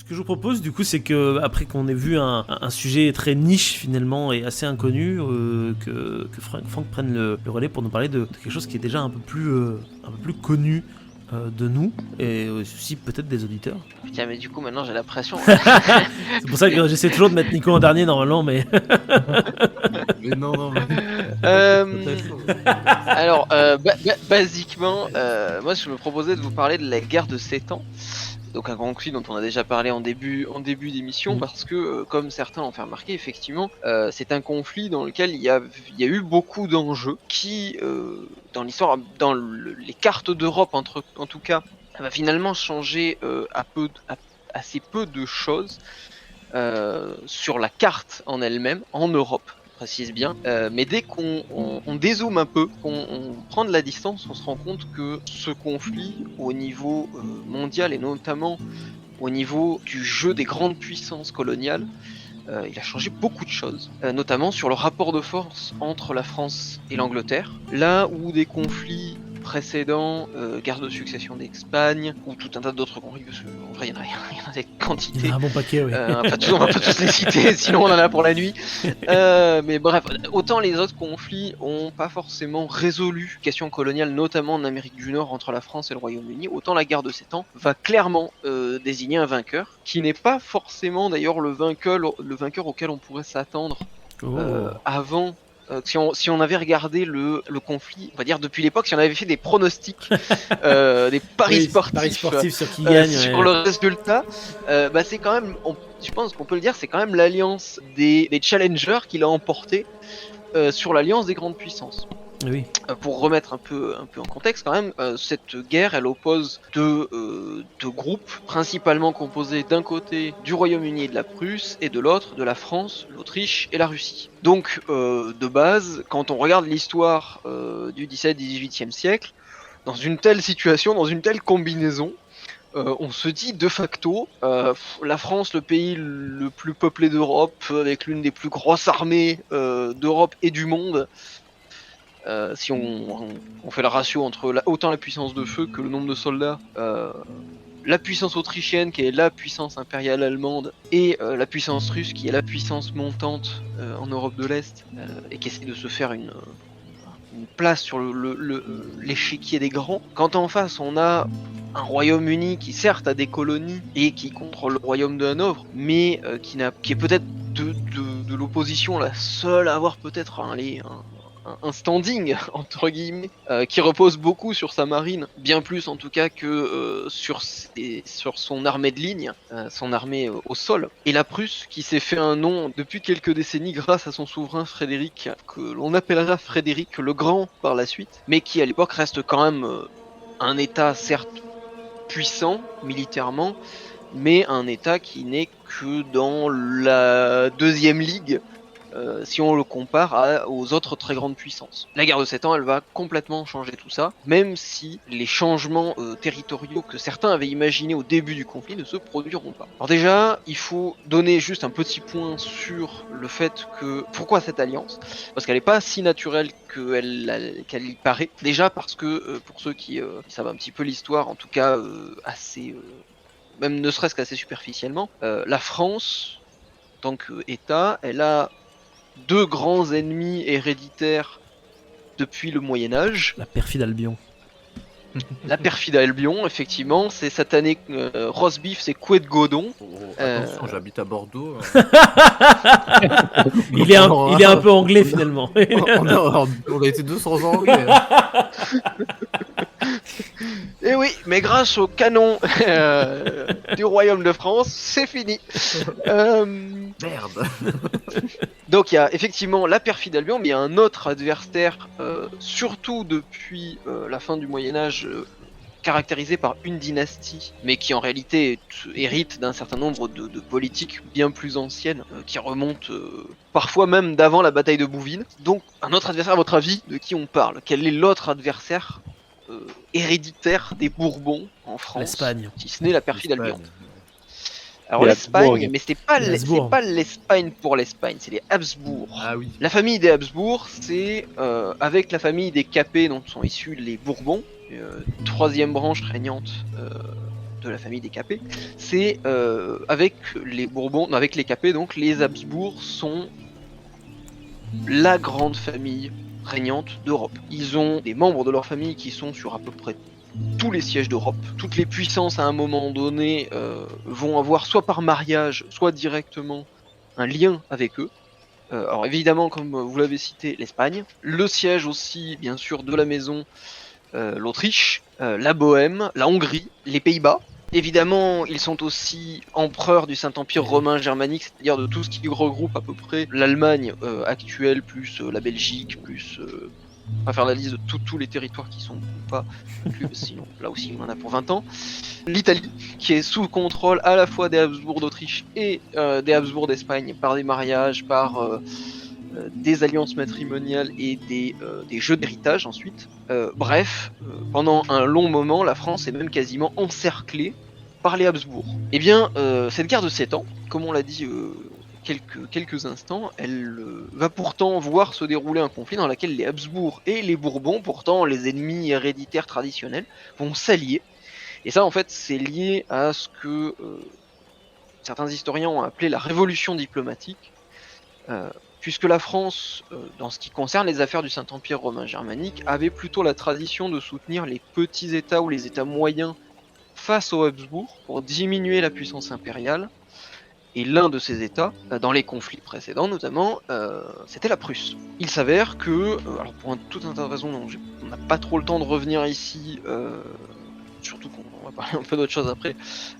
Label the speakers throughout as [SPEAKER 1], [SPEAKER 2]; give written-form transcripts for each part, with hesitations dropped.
[SPEAKER 1] que je vous propose, du coup, c'est que après qu'on ait vu un sujet très niche finalement et assez inconnu, que Franck prenne le relais pour nous parler de quelque chose qui est déjà un peu plus connu de nous et aussi peut-être des auditeurs.
[SPEAKER 2] Putain, mais du coup, maintenant j'ai la pression.
[SPEAKER 1] C'est pour ça que j'essaie toujours de mettre Nico en dernier normalement, mais
[SPEAKER 3] Mais non, mais...
[SPEAKER 2] Alors, basiquement, moi je me proposais de vous parler de la guerre de 7 ans. Donc un conflit dont on a déjà parlé en début d'émission, parce que, comme certains l'ont fait remarquer, effectivement, c'est un conflit dans lequel il y a eu beaucoup d'enjeux qui, dans l'histoire, dans les cartes d'Europe en tout cas, va finalement changer assez peu de choses sur la carte en elle-même, en Europe. Précise bien, mais dès qu'on dézoome un peu, qu'on prend de la distance, on se rend compte que ce conflit au niveau mondial et notamment au niveau du jeu des grandes puissances coloniales, il a changé beaucoup de choses, notamment sur le rapport de force entre la France et l'Angleterre, là où des conflits précédents, guerre de succession d'Espagne, ou tout un tas d'autres conflits, parce qu'en vrai il y en a des quantités.
[SPEAKER 1] il y en a un bon paquet, oui.
[SPEAKER 2] On va pas tous les citer, sinon on en a pour la nuit. Mais bref, autant les autres conflits ont pas forcément résolu question coloniale, notamment en Amérique du Nord entre la France et le Royaume-Uni, autant la guerre de 7 ans va clairement désigner un vainqueur, qui n'est pas forcément d'ailleurs le vainqueur auquel on pourrait s'attendre avant. Si on avait regardé le conflit, on va dire depuis l'époque, si on avait fait des pronostics, des paris sportifs
[SPEAKER 1] sur qui gagne,
[SPEAKER 2] sur le résultat, c'est quand même, je pense qu'on peut le dire, c'est quand même l'alliance des challengers qui l'a emporté sur l'alliance des grandes puissances.
[SPEAKER 1] Oui.
[SPEAKER 2] Pour remettre un peu en contexte quand même, cette guerre elle oppose deux groupes principalement composés d'un côté du Royaume-Uni et de la Prusse et de l'autre de la France, l'Autriche et la Russie. Donc de base, quand on regarde l'histoire du 17-18e siècle, dans une telle situation, dans une telle combinaison, on se dit de facto, la France, le pays le plus peuplé d'Europe, avec l'une des plus grosses armées d'Europe et du monde, si on fait le ratio entre autant la puissance de feu que le nombre de soldats, la puissance autrichienne qui est la puissance impériale allemande et la puissance russe qui est la puissance montante en Europe de l'Est et qui essaie de se faire une place sur l'échiquier des grands. Quand en face on a un Royaume-Uni qui certes a des colonies et qui contrôle le royaume de Hanovre, mais qui est peut-être de l'opposition la seule à avoir peut-être un standing entre guillemets qui repose beaucoup sur sa marine, bien plus en tout cas que sur son armée de ligne, son armée au sol. Et la Prusse qui s'est fait un nom depuis quelques décennies grâce à son souverain Frédéric, que l'on appellera Frédéric le Grand par la suite, mais qui à l'époque reste quand même un état certes puissant militairement, mais un état qui n'est que dans la deuxième ligue si on le compare aux autres très grandes puissances. La guerre de 7 ans, elle va complètement changer tout ça, même si les changements territoriaux que certains avaient imaginés au début du conflit ne se produiront pas. Alors déjà, il faut donner juste un petit point sur le fait que... Pourquoi cette alliance ? Parce qu'elle n'est pas si naturelle qu'elle y paraît. Déjà parce que, pour ceux qui savent un petit peu l'histoire, en tout cas assez... même ne serait-ce qu'assez superficiellement, la France, en tant qu'État, elle a deux grands ennemis héréditaires depuis le Moyen-Âge.
[SPEAKER 1] La perfide Albion.
[SPEAKER 2] La perfide Albion, effectivement, c'est satané roast beef, c'est coué de godon.
[SPEAKER 3] Attention, j'habite à Bordeaux.
[SPEAKER 1] il est un peu anglais finalement.
[SPEAKER 3] On a été 200 ans anglais.
[SPEAKER 2] Et oui, mais grâce au canon du Royaume de France, c'est fini.
[SPEAKER 3] Merde.
[SPEAKER 2] Donc il y a effectivement la perfide Albion, mais il y a un autre adversaire, surtout depuis la fin du Moyen-Âge, caractérisé par une dynastie, mais qui en réalité hérite d'un certain nombre de politiques bien plus anciennes, qui remontent parfois même d'avant la bataille de Bouvines. Donc un autre adversaire, à votre avis, de qui on parle ? Quel est l'autre adversaire héréditaire des Bourbons en France,
[SPEAKER 1] l'Espagne,
[SPEAKER 2] si ce n'est la perfide Albion. Alors
[SPEAKER 4] Les
[SPEAKER 2] l'Espagne,
[SPEAKER 4] Habsbourg.
[SPEAKER 2] mais c'est pas l'Espagne pour l'Espagne, c'est les Habsbourg.
[SPEAKER 3] Ah oui.
[SPEAKER 2] La famille des Habsbourg, c'est avec la famille des Capets dont sont issus les Bourbons, troisième branche régnante de la famille des Capet, c'est avec les Bourbons, avec les Capet donc, les Habsbourg sont la grande famille régnante d'Europe. Ils ont des membres de leur famille qui sont sur à peu près tous les sièges d'Europe. Toutes les puissances à un moment donné vont avoir soit par mariage, soit directement un lien avec eux. Alors évidemment, comme vous l'avez cité, l'Espagne, le siège aussi bien sûr de la maison, l'Autriche, la Bohême, la Hongrie, les Pays-Bas. Évidemment, ils sont aussi empereurs du Saint-Empire romain germanique, c'est-à-dire de tout ce qui regroupe à peu près l'Allemagne actuelle, plus la Belgique, plus... on va faire la liste de tous les territoires qui sont pas inclus, sinon là aussi on en a pour 20 ans. L'Italie, qui est sous contrôle à la fois des Habsbourg d'Autriche et des Habsbourg d'Espagne par des mariages, par des alliances matrimoniales et des jeux d'héritage ensuite. Bref, pendant un long moment, la France est même quasiment encerclée par les Habsbourg. Eh bien, cette guerre de 7 ans, comme on l'a dit quelques instants, elle va pourtant voir se dérouler un conflit dans lequel les Habsbourg et les Bourbons, pourtant les ennemis héréditaires traditionnels, vont s'allier. Et ça, en fait, c'est lié à ce que certains historiens ont appelé la révolution diplomatique, puisque la France, dans ce qui concerne les affaires du Saint-Empire romain germanique, avait plutôt la tradition de soutenir les petits États ou les États moyens face aux Habsbourg pour diminuer la puissance impériale. Et l'un de ces États, dans les conflits précédents notamment, c'était la Prusse. Il s'avère que, alors pour tout un tas de raisons dont on n'a pas trop le temps de revenir ici, surtout qu'on va parler un peu d'autre chose après,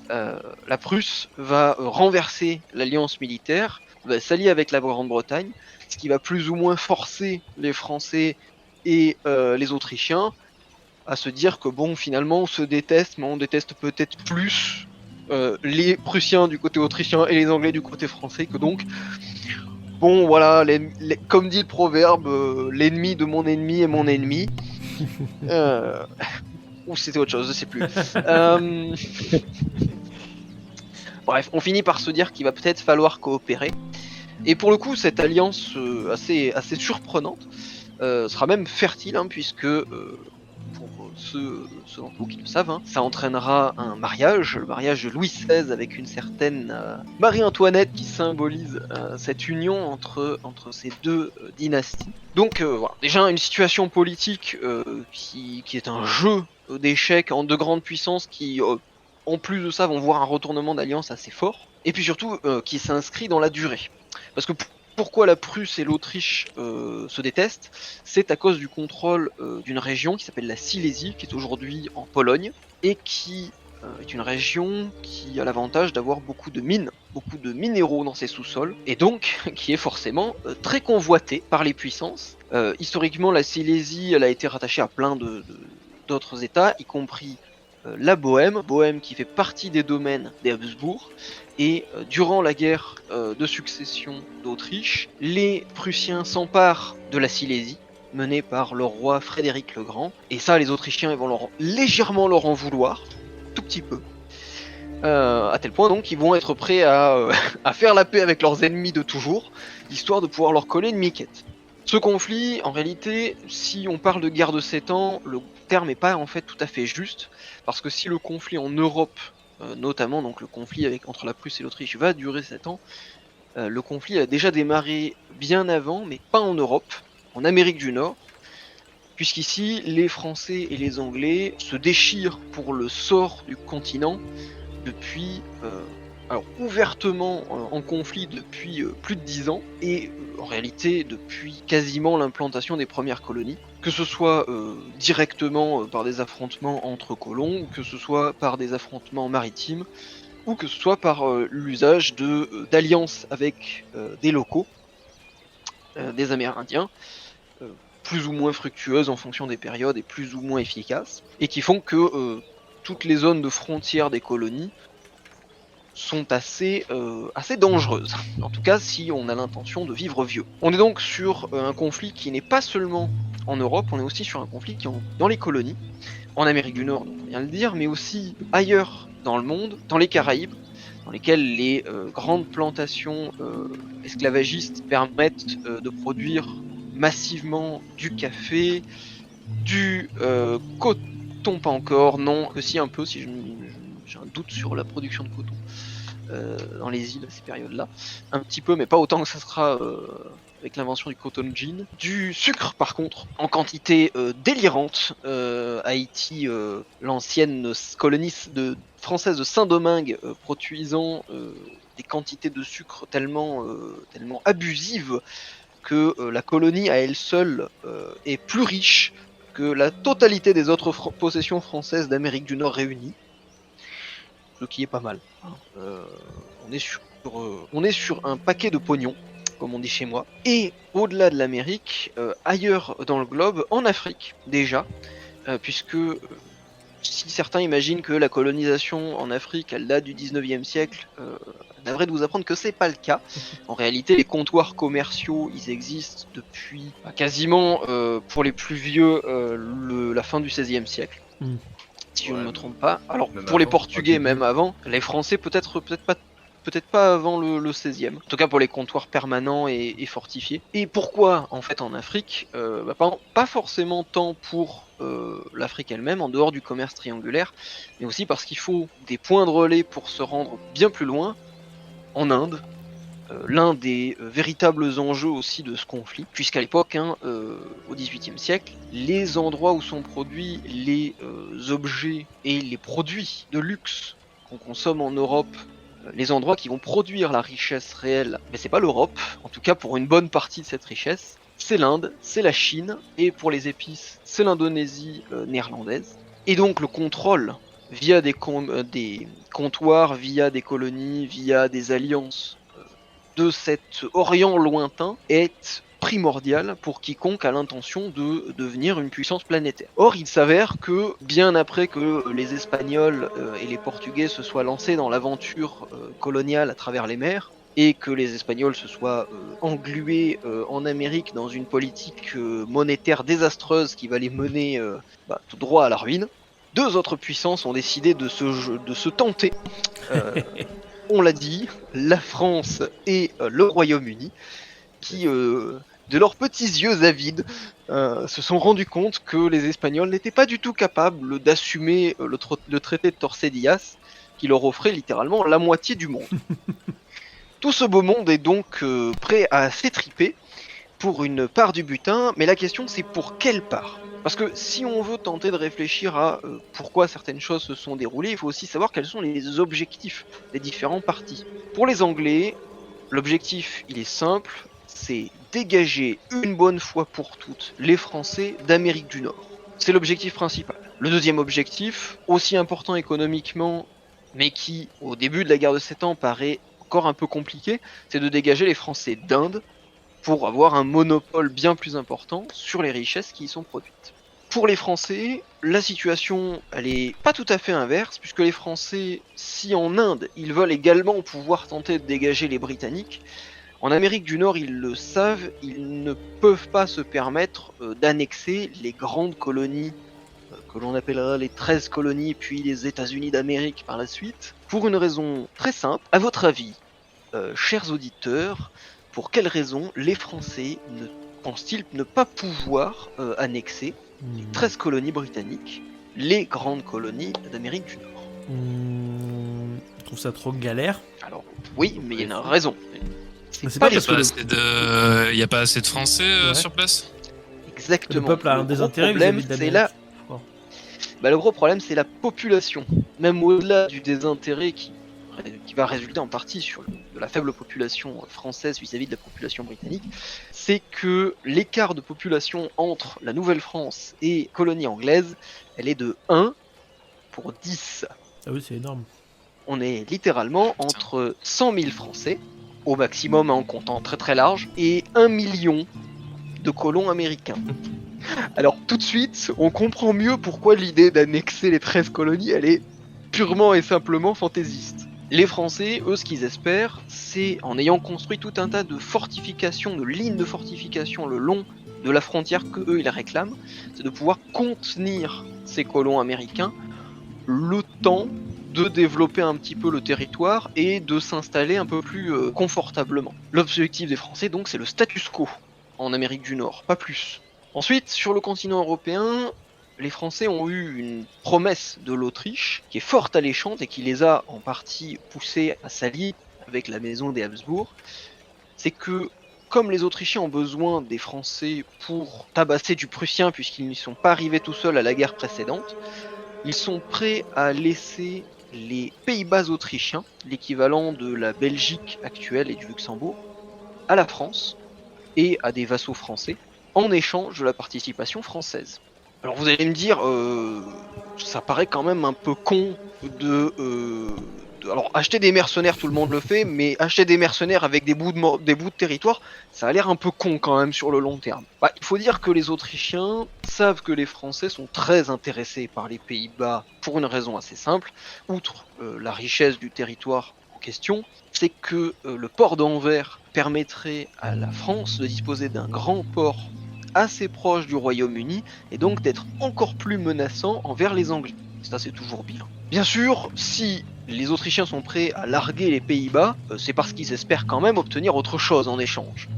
[SPEAKER 2] la Prusse va renverser l'alliance militaire, va s'allier avec la Grande-Bretagne, ce qui va plus ou moins forcer les Français et les Autrichiens à se dire que bon, finalement on se déteste, mais on déteste peut-être plus les Prussiens du côté autrichien et les Anglais du côté français, que donc, bon voilà, comme dit le proverbe, l'ennemi de mon ennemi est mon ennemi. Ou c'était autre chose, je sais plus. Bref, on finit par se dire qu'il va peut-être falloir coopérer. Et pour le coup, cette alliance assez surprenante sera même fertile, hein, puisque pour ceux d'entre vous qui le savent, hein, ça entraînera un mariage, le mariage de Louis XVI avec une certaine Marie-Antoinette qui symbolise cette union entre ces deux dynasties. Donc voilà, déjà une situation politique qui est un jeu d'échecs en deux grandes puissances qui, en plus de ça, vont voir un retournement d'alliance assez fort, et puis surtout qui s'inscrit dans la durée. Parce que pourquoi la Prusse et l'Autriche se détestent, c'est à cause du contrôle d'une région qui s'appelle la Silésie, qui est aujourd'hui en Pologne, et qui est une région qui a l'avantage d'avoir beaucoup de mines, beaucoup de minéraux dans ses sous-sols, et donc qui est forcément très convoitée par les puissances. Historiquement, la Silésie, elle a été rattachée à plein d'autres États, y compris la Bohême qui fait partie des domaines des Habsbourg. Et durant la guerre de succession d'Autriche, les Prussiens s'emparent de la Silésie, menée par le roi Frédéric le Grand. Et ça, les Autrichiens ils vont légèrement leur en vouloir, tout petit peu. À tel point donc qu'ils vont être prêts à faire la paix avec leurs ennemis de toujours, histoire de pouvoir leur coller une miquette. Ce conflit, en réalité, si on parle de guerre de 7 ans, le terme n'est pas en fait tout à fait juste, parce que si le conflit en Europe, notamment donc le conflit entre la Prusse et l'Autriche, va durer 7 ans, le conflit a déjà démarré bien avant, mais pas en Europe, en Amérique du Nord, puisqu'ici, les Français et les Anglais se déchirent pour le sort du continent depuis... alors ouvertement en conflit depuis plus de 10 ans, et en réalité depuis quasiment l'implantation des premières colonies, que ce soit directement par des affrontements entre colons, ou que ce soit par des affrontements maritimes, ou que ce soit par l'usage d'alliances avec des locaux, des Amérindiens, plus ou moins fructueuses en fonction des périodes et plus ou moins efficaces, et qui font que toutes les zones de frontières des colonies sont assez dangereuses, en tout cas si on a l'intention de vivre vieux. On est donc sur un conflit qui n'est pas seulement en Europe, on est aussi sur un conflit qui est dans les colonies, en Amérique du Nord, on vient le dire, mais aussi ailleurs dans le monde, dans les Caraïbes, dans lesquels les grandes plantations esclavagistes permettent de produire massivement du café, du coton, pas encore, non, que si un peu, si je j'ai un doute sur la production de coton dans les îles à ces périodes-là. Un petit peu, mais pas autant que ça sera avec l'invention du cotton gin. Du sucre, par contre, en quantité délirante. Haïti, l'ancienne colonie française de Saint-Domingue, produisant des quantités de sucre tellement abusives que la colonie à elle seule est plus riche que la totalité des autres possessions françaises d'Amérique du Nord réunies. Ce qui est pas mal. On est sur un paquet de pognon, comme on dit chez moi. Et au-delà de l'Amérique, ailleurs dans le globe, en Afrique déjà, puisque si certains imaginent que la colonisation en Afrique, elle date du 19e siècle, navré de vous apprendre que c'est pas le cas. En réalité, les comptoirs commerciaux, ils existent depuis quasiment, pour les plus vieux, la fin du 16e siècle. Si je ne me trompe pas. Alors, pour les Portugais, même avant, les Français, peut-être pas avant le 16e. En tout cas, pour les comptoirs permanents et fortifiés. Et pourquoi, en fait, en Afrique pas forcément tant pour l'Afrique elle-même, en dehors du commerce triangulaire, mais aussi parce qu'il faut des points de relais pour se rendre bien plus loin, en Inde. L'un des véritables enjeux aussi de ce conflit, puisqu'à l'époque, au XVIIIe siècle, les endroits où sont produits les objets et les produits de luxe qu'on consomme en Europe, les endroits qui vont produire la richesse réelle, mais c'est pas l'Europe, en tout cas pour une bonne partie de cette richesse, c'est l'Inde, c'est la Chine, et pour les épices, c'est l'Indonésie néerlandaise. Et donc le contrôle via des comptoirs, via des colonies, via des alliances de cet Orient lointain est primordial pour quiconque a l'intention de devenir une puissance planétaire. Or, il s'avère que, bien après que les Espagnols et les Portugais se soient lancés dans l'aventure coloniale à travers les mers, et que les Espagnols se soient englués en Amérique dans une politique monétaire désastreuse qui va les mener tout droit à la ruine, deux autres puissances ont décidé de se tenter. On l'a dit, la France et le Royaume-Uni, qui, de leurs petits yeux avides, se sont rendus compte que les Espagnols n'étaient pas du tout capables d'assumer le traité de Tordesillas, qui leur offrait littéralement la moitié du monde. Tout ce beau monde est donc prêt à s'étriper pour une part du butin, mais la question c'est pour quelle part ? Parce que si on veut tenter de réfléchir à pourquoi certaines choses se sont déroulées, il faut aussi savoir quels sont les objectifs des différents partis. Pour les Anglais, l'objectif il est simple, c'est dégager une bonne fois pour toutes les Français d'Amérique du Nord. C'est l'objectif principal. Le deuxième objectif, aussi important économiquement, mais qui au début de la guerre de 7 ans paraît encore un peu compliqué, c'est de dégager les Français d'Inde, pour avoir un monopole bien plus important sur les richesses qui y sont produites. Pour les Français, la situation elle est pas tout à fait inverse, puisque les Français, si en Inde, ils veulent également pouvoir tenter de dégager les Britanniques, en Amérique du Nord, ils le savent, ils ne peuvent pas se permettre d'annexer les grandes colonies que l'on appellera les 13 colonies, puis les États-Unis d'Amérique par la suite, pour une raison très simple. À votre avis, chers auditeurs, pour quelles raisons les Français pensent-ils ne pas pouvoir annexer les 13 colonies britanniques, les grandes colonies d'Amérique du Nord ?
[SPEAKER 1] Je trouve ça trop galère.
[SPEAKER 2] Alors, oui, mais il y a une raison.
[SPEAKER 1] C'est pas parce que
[SPEAKER 4] il n'y a pas assez de Français sur place ?
[SPEAKER 2] Exactement.
[SPEAKER 1] Le peuple a un désintérêt vis-à-vis de l'Amérique.
[SPEAKER 2] Le gros problème, c'est la population. Même au-delà du désintérêt qui va résulter en partie de la faible population française vis-à-vis de la population britannique, c'est que l'écart de population entre la Nouvelle-France et colonie anglaise, elle est de 1 pour 10.
[SPEAKER 1] Ah oui, c'est énorme.
[SPEAKER 2] On est littéralement entre 100 000 Français, au maximum en comptant très très large, et 1 million de colons américains. Alors tout de suite, on comprend mieux pourquoi l'idée d'annexer les 13 colonies, elle est purement et simplement fantaisiste. Les Français, eux, ce qu'ils espèrent, c'est, en ayant construit tout un tas de fortifications, de lignes de fortification le long de la frontière que eux ils réclament, c'est de pouvoir contenir ces colons américains le temps de développer un petit peu le territoire et de s'installer un peu plus confortablement. L'objectif des Français, donc, c'est le status quo en Amérique du Nord, pas plus. Ensuite, sur le continent européen, les Français ont eu une promesse de l'Autriche qui est fort alléchante et qui les a en partie poussés à s'allier avec la maison des Habsbourg. C'est que comme les Autrichiens ont besoin des Français pour tabasser du Prussien puisqu'ils n'y sont pas arrivés tout seuls à la guerre précédente, ils sont prêts à laisser les Pays-Bas autrichiens, l'équivalent de la Belgique actuelle et du Luxembourg, à la France et à des vassaux français, en échange de la participation française. Alors vous allez me dire, ça paraît quand même un peu con alors acheter des mercenaires, tout le monde le fait, mais acheter des mercenaires avec des bouts de territoire, ça a l'air un peu con quand même sur le long terme. Il faut dire que les Autrichiens savent que les Français sont très intéressés par les Pays-Bas pour une raison assez simple. Outre la richesse du territoire en question, c'est que le port d'Anvers permettrait à la France de disposer d'un grand port assez proche du Royaume-Uni et donc d'être encore plus menaçant envers les Anglais. Ça, c'est toujours bien. Bien sûr, si les Autrichiens sont prêts à larguer les Pays-Bas, c'est parce qu'ils espèrent quand même obtenir autre chose en échange.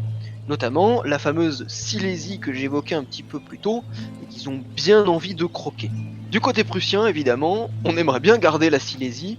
[SPEAKER 2] Notamment la fameuse Silésie que j'évoquais un petit peu plus tôt, et qu'ils ont bien envie de croquer. Du côté prussien, évidemment, on aimerait bien garder la Silésie,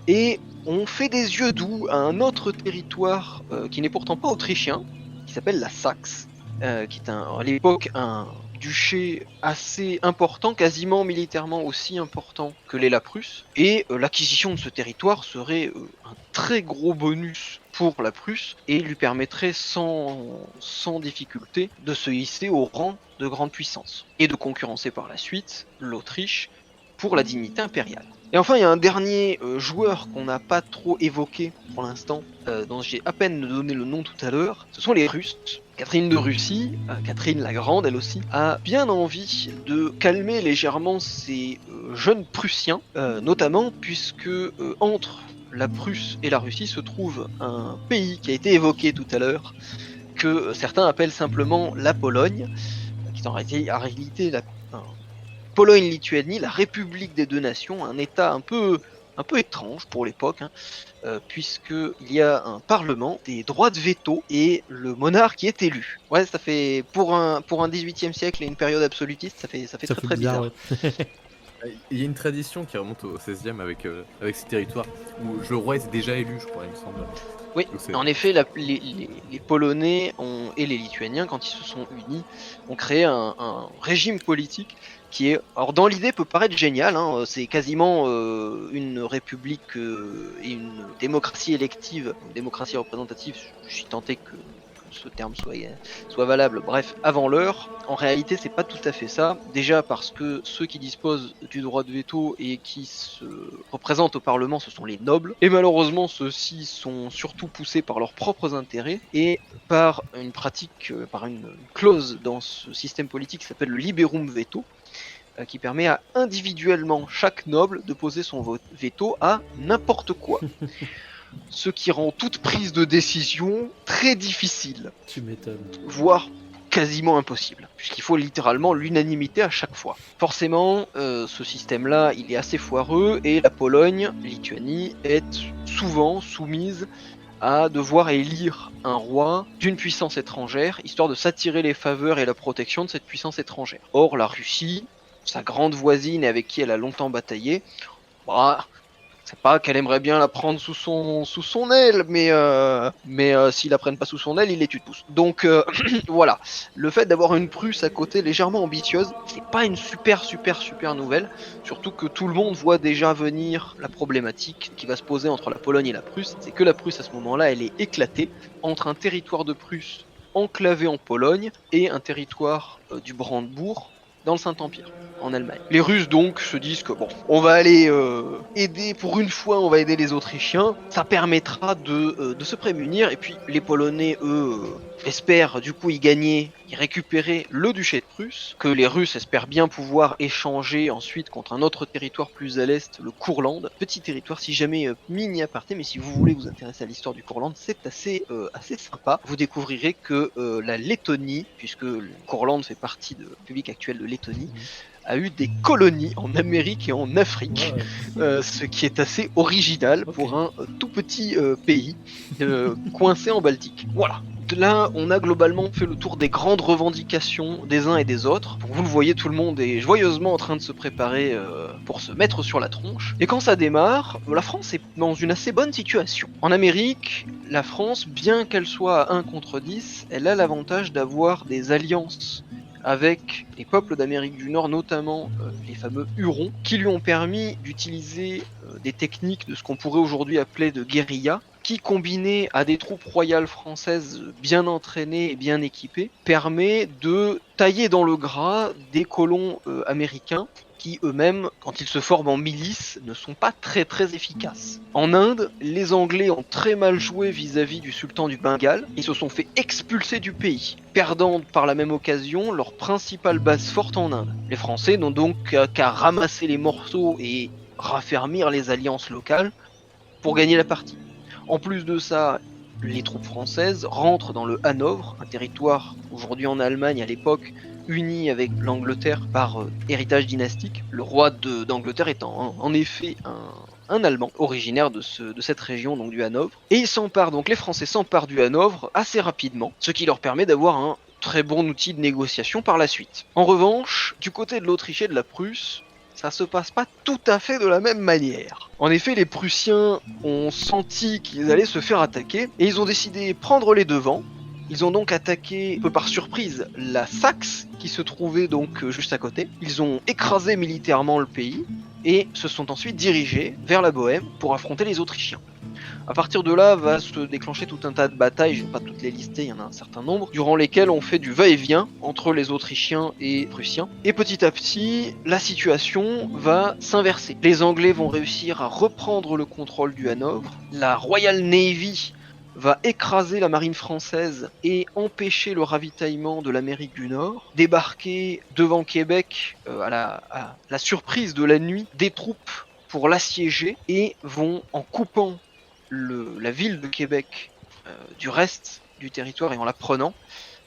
[SPEAKER 2] et on fait des yeux doux à un autre territoire qui n'est pourtant pas autrichien, qui s'appelle la Saxe, qui est à l'époque un duché assez important, quasiment militairement aussi important que l'est la Prusse, et l'acquisition de ce territoire serait un très gros bonus pour la Prusse et lui permettrait sans difficulté de se hisser au rang de grande puissance et de concurrencer par la suite l'Autriche pour la dignité impériale. Et enfin, il y a un dernier joueur qu'on n'a pas trop évoqué pour l'instant, dont j'ai à peine donné le nom tout à l'heure, ce sont les Russes. Catherine de Russie, Catherine la Grande elle aussi, a bien envie de calmer légèrement ces jeunes Prussiens, notamment puisque entre la Prusse et la Russie se trouve un pays qui a été évoqué tout à l'heure, que certains appellent simplement la Pologne, qui est en réalité la Pologne-Lituanie, la République des deux nations, un état un peu étrange pour l'époque, puisqu'il y a un parlement, des droits de veto, et le monarque est élu. Ouais, ça fait, pour un 18e siècle et une période absolutiste, ça fait très bizarre.
[SPEAKER 1] Ouais.
[SPEAKER 3] Il y a une tradition qui remonte au 16e avec ces territoires, où le roi est déjà élu, je crois, il me semble.
[SPEAKER 2] Oui, en effet, les Polonais et les Lituaniens, quand ils se sont unis, ont créé un régime politique qui est, alors dans l'idée peut paraître génial, c'est quasiment une république et une démocratie élective, une démocratie représentative, je suis tenté que ce terme soit valable, bref, avant l'heure. En réalité, c'est pas tout à fait ça. Déjà parce que ceux qui disposent du droit de veto et qui se représentent au Parlement, ce sont les nobles. Et malheureusement, ceux-ci sont surtout poussés par leurs propres intérêts et par une pratique, par une clause dans ce système politique qui s'appelle le liberum veto, qui permet à individuellement chaque noble de poser son veto à n'importe quoi. Ce qui rend toute prise de décision très difficile.
[SPEAKER 1] Tu m'étonnes.
[SPEAKER 2] Voire quasiment impossible, puisqu'il faut littéralement l'unanimité à chaque fois. Forcément, ce système-là, il est assez foireux, et la Pologne, Lituanie, est souvent soumise à devoir élire un roi d'une puissance étrangère, histoire de s'attirer les faveurs et la protection de cette puissance étrangère. Or, la Russie, sa grande voisine avec qui elle a longtemps bataillé, c'est pas qu'elle aimerait bien la prendre sous son aile, mais s'ils la prennent pas sous son aile, ils les tuent tous. Donc voilà, le fait d'avoir une Prusse à côté légèrement ambitieuse, c'est pas une super nouvelle, surtout que tout le monde voit déjà venir la problématique qui va se poser entre la Pologne et la Prusse, c'est que la Prusse à ce moment-là, elle est éclatée entre un territoire de Prusse enclavé en Pologne et un territoire du Brandebourg dans le Saint-Empire, en Allemagne. Les Russes donc se disent que bon, on va aller aider, pour une fois on va aider les Autrichiens, ça permettra de se prémunir, et puis les Polonais eux espèrent du coup y gagner, y récupérer le duché de Prusse, que les Russes espèrent bien pouvoir échanger ensuite contre un autre territoire plus à l'est, le Courland, petit territoire si jamais mini aparté, mais si vous voulez vous intéresser à l'histoire du Courland, c'est assez sympa. Vous découvrirez que la Lettonie, puisque le Courland fait partie de la République actuelle de Lettonie, a eu des colonies en Amérique et en Afrique, ce qui est assez original pour un tout petit pays coincé en Baltique. Voilà. là, on a globalement fait le tour des grandes revendications des uns et des autres. Donc, vous le voyez, tout le monde est joyeusement en train de se préparer pour se mettre sur la tronche. Et quand ça démarre, la France est dans une assez bonne situation. En Amérique, la France, bien qu'elle soit à 1 contre 10, elle a l'avantage d'avoir des alliances avec les peuples d'Amérique du Nord, notamment les fameux Hurons, qui lui ont permis d'utiliser des techniques de ce qu'on pourrait aujourd'hui appeler de guérilla, qui, combiné à des troupes royales françaises bien entraînées et bien équipées, permet de tailler dans le gras des colons américains qui eux-mêmes, quand ils se forment en milice, ne sont pas très efficaces. En Inde, les Anglais ont très mal joué vis-à-vis du sultan du Bengale, ils se sont fait expulser du pays, perdant par la même occasion leur principale base forte en Inde. Les Français n'ont donc qu'à ramasser les morceaux et raffermir les alliances locales pour gagner la partie. En plus de ça, les troupes françaises rentrent dans le Hanovre, un territoire aujourd'hui en Allemagne à l'époque uni avec l'Angleterre par héritage dynastique, le roi d'Angleterre étant en effet un Allemand originaire de cette région, donc du Hanovre. Et les Français s'emparent du Hanovre assez rapidement, ce qui leur permet d'avoir un très bon outil de négociation par la suite. En revanche, du côté de l'Autriche et de la Prusse, ça se passe pas tout à fait de la même manière. En effet, les Prussiens ont senti qu'ils allaient se faire attaquer, et ils ont décidé de prendre les devants. Ils ont donc attaqué, un peu par surprise, la Saxe, qui se trouvait donc juste à côté. Ils ont écrasé militairement le pays, et se sont ensuite dirigés vers la Bohême pour affronter les Autrichiens. À partir de là, va se déclencher tout un tas de batailles, je ne vais pas toutes les lister, il y en a un certain nombre, durant lesquelles on fait du va-et-vient entre les Autrichiens et Prussiens. Et petit à petit, la situation va s'inverser. Les Anglais vont réussir à reprendre le contrôle du Hanovre, la Royal Navy va écraser la marine française et empêcher le ravitaillement de l'Amérique du Nord, débarquer devant Québec à la surprise de la nuit des troupes pour l'assiéger et vont, en coupant la ville de Québec du reste du territoire et en la prenant,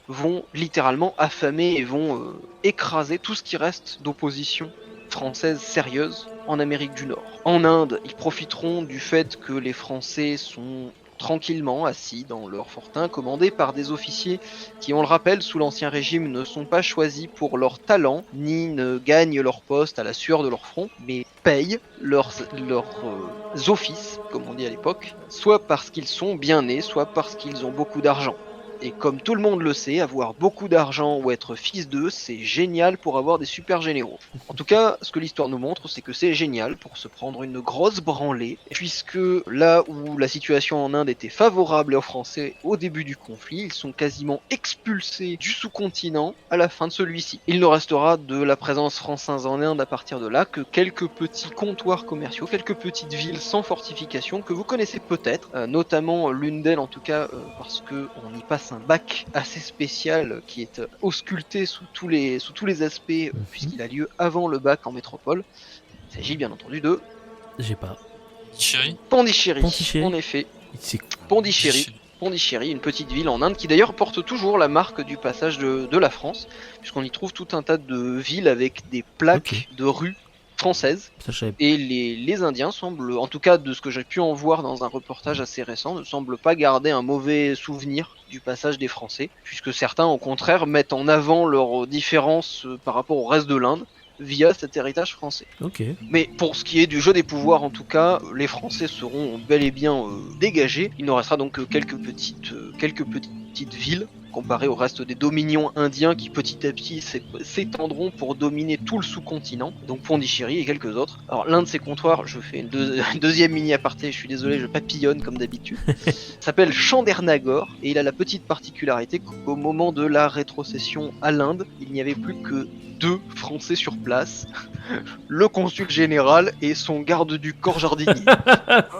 [SPEAKER 2] vont littéralement affamer et vont écraser tout ce qui reste d'opposition française sérieuse en Amérique du Nord. En Inde, ils profiteront du fait que les Français sont tranquillement assis dans leur fortin, commandés par des officiers qui, on le rappelle, sous l'Ancien Régime ne sont pas choisis pour leur talent, ni ne gagnent leur poste à la sueur de leur front, mais payent leurs offices, comme on dit à l'époque, soit parce qu'ils sont bien nés, soit parce qu'ils ont beaucoup d'argent. Et comme tout le monde le sait, avoir beaucoup d'argent ou être fils d'eux, c'est génial pour avoir des super généraux. En tout cas, ce que l'histoire nous montre, c'est que c'est génial pour se prendre une grosse branlée, puisque là où la situation en Inde était favorable aux Français au début du conflit, ils sont quasiment expulsés du sous-continent à la fin de celui-ci. Il ne restera de la présence française en Inde à partir de là que quelques petits comptoirs commerciaux, quelques petites villes sans fortification que vous connaissez peut-être, notamment l'une d'elles en tout cas parce que on y passe un bac assez spécial qui est ausculté sous tous les aspects puisqu'il a lieu avant le bac en métropole. Il s'agit bien entendu de
[SPEAKER 1] J'ai pas.
[SPEAKER 4] Chérie.
[SPEAKER 2] Pondichéry,
[SPEAKER 1] Pondichéry.
[SPEAKER 2] en effet.
[SPEAKER 1] C'est
[SPEAKER 2] Pondichéry, une petite ville en Inde qui d'ailleurs porte toujours la marque du passage de la France, puisqu'on y trouve tout un tas de villes avec des plaques de rues françaises.
[SPEAKER 1] ça, je savais.
[SPEAKER 2] Et les Indiens semblent, en tout cas de ce que j'ai pu en voir dans un reportage assez récent, ne semblent pas garder un mauvais souvenir du passage des Français, puisque certains au contraire mettent en avant leurs différences par rapport au reste de l'Inde via cet héritage français.
[SPEAKER 1] Ok.
[SPEAKER 2] Mais pour ce qui est du jeu des pouvoirs en tout cas, les Français seront bel et bien dégagés. Il ne restera donc que quelques petites villes comparé au reste des dominions indiens qui petit à petit s'étendront pour dominer tout le sous-continent, donc Pondichéry et quelques autres. Alors l'un de ces comptoirs, je fais une deuxième mini aparté, je suis désolé, je papillonne comme d'habitude, s'appelle Chandernagore, et il a la petite particularité qu'au moment de la rétrocession à l'Inde, il n'y avait plus que 2 Français sur place, le consul général et son garde du corps jardinier.